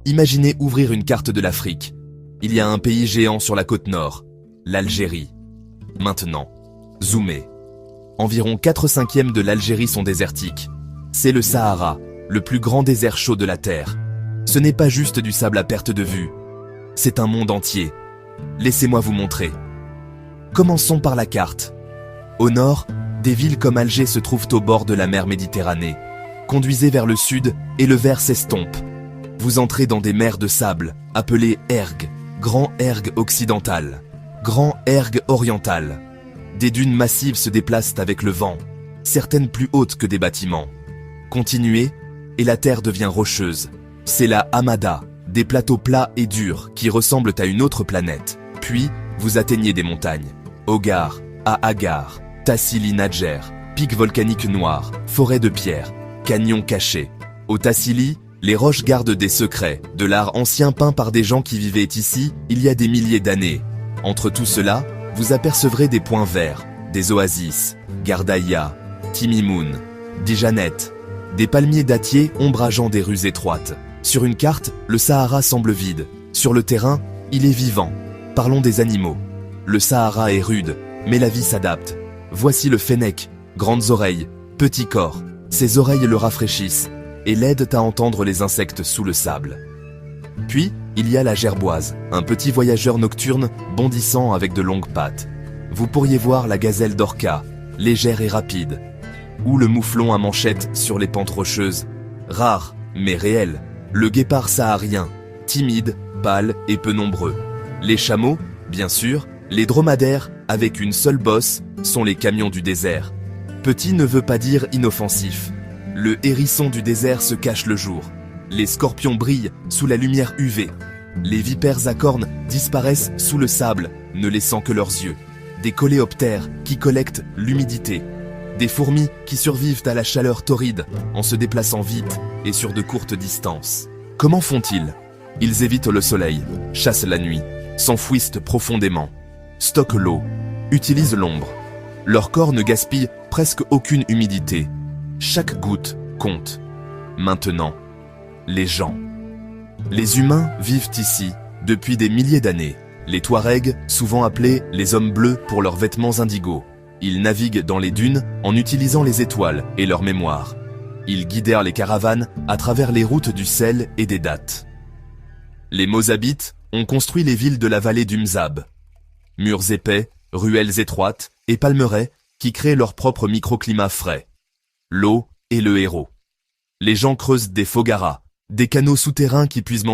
Imaginez ouvrir une carte de l'Afrique. Il y a un pays géant sur la côte nord, l'Algérie. Maintenant, zoomez. Environ 4/5 de l'Algérie sont désertiques. C'est le Sahara, le plus grand désert chaud de la Terre. Ce n'est pas juste du sable à perte de vue. C'est un monde entier. Laissez-moi vous montrer. Commençons par la carte. Au nord, des villes comme Alger se trouvent au bord de la mer Méditerranée. Conduisez vers le sud et le vert s'estompe. Vous entrez dans des mers de sable, appelées ergues, Grand Ergue occidental, Grand Ergue oriental. Des dunes massives se déplacent avec le vent, certaines plus hautes que des bâtiments. Continuez, et la terre devient rocheuse. C'est la Hamada, des plateaux plats et durs qui ressemblent à une autre planète. Puis, vous atteignez des montagnes. Hogar, Agar, Tassili Nadjer, pics volcaniques noirs, forêts de pierres, canyons cachés. Au Tassili, les roches gardent des secrets, de l'art ancien peint par des gens qui vivaient ici il y a des milliers d'années. Entre tout cela, vous apercevrez des points verts, des oasis, Gardaïa, Timimoun, Dijanet, des palmiers dattiers ombrageant des rues étroites. Sur une carte, le Sahara semble vide. Sur le terrain, il est vivant. Parlons des animaux. Le Sahara est rude, mais la vie s'adapte. Voici le fennec, grandes oreilles, petit corps. Ses oreilles le rafraîchissent et l'aident à entendre les insectes sous le sable. Puis, il y a la gerboise, un petit voyageur nocturne bondissant avec de longues pattes. Vous pourriez voir la gazelle d'Orca, légère et rapide, ou le mouflon à manchettes sur les pentes rocheuses, rare mais réel, le guépard saharien, timide, pâle et peu nombreux. Les chameaux, bien sûr, les dromadaires, avec une seule bosse, sont les camions du désert. Petit ne veut pas dire inoffensif. Le hérisson du désert se cache le jour. Les scorpions brillent sous la lumière UV. Les vipères à cornes disparaissent sous le sable, ne laissant que leurs yeux. Des coléoptères qui collectent l'humidité. Des fourmis qui survivent à la chaleur torride en se déplaçant vite et sur de courtes distances. Comment font-ils? Ils évitent le soleil, chassent la nuit, s'enfouissent profondément, stockent l'eau, utilisent l'ombre. Leur corps ne gaspille presque aucune humidité. Chaque goutte compte. Maintenant, les gens. Les humains vivent ici depuis des milliers d'années. Les Touaregs, souvent appelés les hommes bleus pour leurs vêtements indigos. Ils naviguent dans les dunes en utilisant les étoiles et leur mémoire. Ils guidèrent les caravanes à travers les routes du sel et des dattes. Les Mozabites ont construit les villes de la vallée du Mzab. Murs épais, ruelles étroites et palmeraies qui créent leur propre microclimat frais. L'eau est le héros. Les gens creusent des fogaras, des canaux souterrains qui puisent